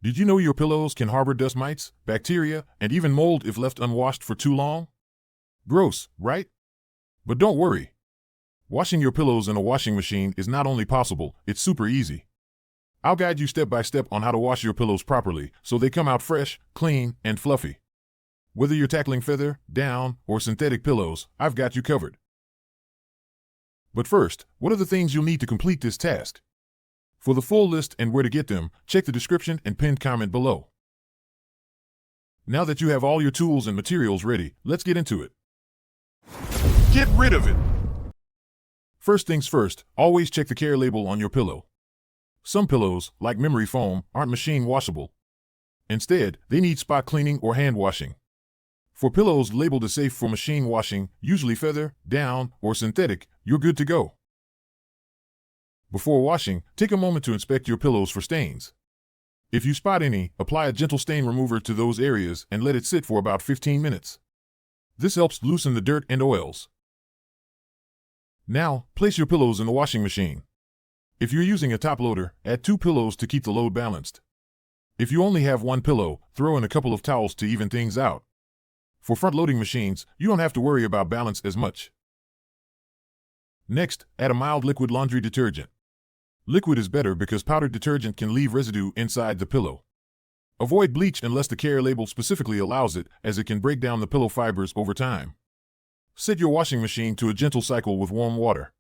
Did you know your pillows can harbor dust mites, bacteria, and even mold if left unwashed for too long? Gross, right? But don't worry. Washing your pillows in a washing machine is not only possible, it's super easy. I'll guide you step by step on how to wash your pillows properly so they come out fresh, clean, and fluffy. Whether you're tackling feather, down, or synthetic pillows, I've got you covered. But first, what are the things you'll need to complete this task? For the full list and where to get them, check the description and pinned comment below. Now that you have all your tools and materials ready, let's get into it. Get rid of it! First things first, always check the care label on your pillow. Some pillows, like memory foam, aren't machine washable. Instead, they need spot cleaning or hand washing. For pillows labeled as safe for machine washing, usually feather, down, or synthetic, you're good to go. Before washing, take a moment to inspect your pillows for stains. If you spot any, apply a gentle stain remover to those areas and let it sit for about 15 minutes. This helps loosen the dirt and oils. Now, place your pillows in the washing machine. If you're using a top loader, add 2 pillows to keep the load balanced. If you only have 1 pillow, throw in a couple of towels to even things out. For front-loading machines, you don't have to worry about balance as much. Next, add a mild liquid laundry detergent. Liquid is better because powdered detergent can leave residue inside the pillow. Avoid bleach unless the care label specifically allows it, as it can break down the pillow fibers over time. Set your washing machine to a gentle cycle with warm water.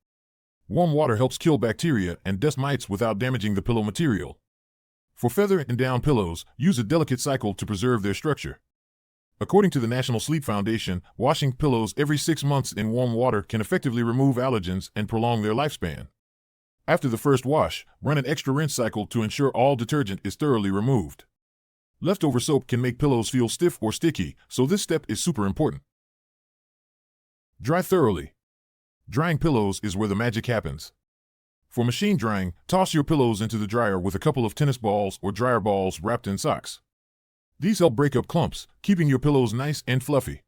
Warm water helps kill bacteria and dust mites without damaging the pillow material. For feather and down pillows, use a delicate cycle to preserve their structure. According to the National Sleep Foundation, washing pillows every 6 months in warm water can effectively remove allergens and prolong their lifespan. After the first wash, run an extra rinse cycle to ensure all detergent is thoroughly removed. Leftover soap can make pillows feel stiff or sticky, so this step is super important. Dry thoroughly. Drying pillows is where the magic happens. For machine drying, toss your pillows into the dryer with a couple of tennis balls or dryer balls wrapped in socks. These help break up clumps, keeping your pillows nice and fluffy.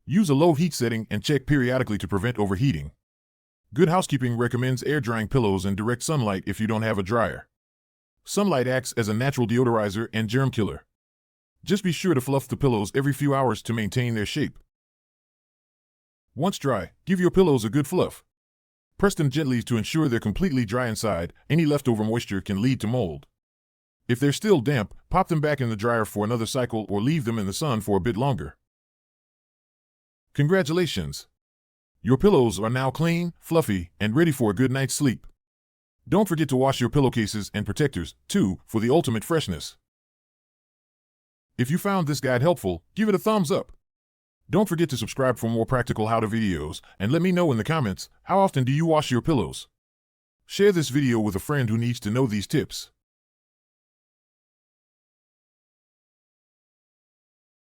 Use a low heat setting and check periodically to prevent overheating. Good Housekeeping recommends air drying pillows in direct sunlight if you don't have a dryer. Sunlight acts as a natural deodorizer and germ killer. Just be sure to fluff the pillows every few hours to maintain their shape. Once dry, give your pillows a good fluff. Press them gently to ensure they're completely dry inside. Any leftover moisture can lead to mold. If they're still damp, pop them back in the dryer for another cycle or leave them in the sun for a bit longer. Congratulations! Your pillows are now clean, fluffy, and ready for a good night's sleep. Don't forget to wash your pillowcases and protectors, too, for the ultimate freshness. If you found this guide helpful, give it a thumbs up. Don't forget to subscribe for more practical how-to videos, and let me know in the comments, how often do you wash your pillows? Share this video with a friend who needs to know these tips.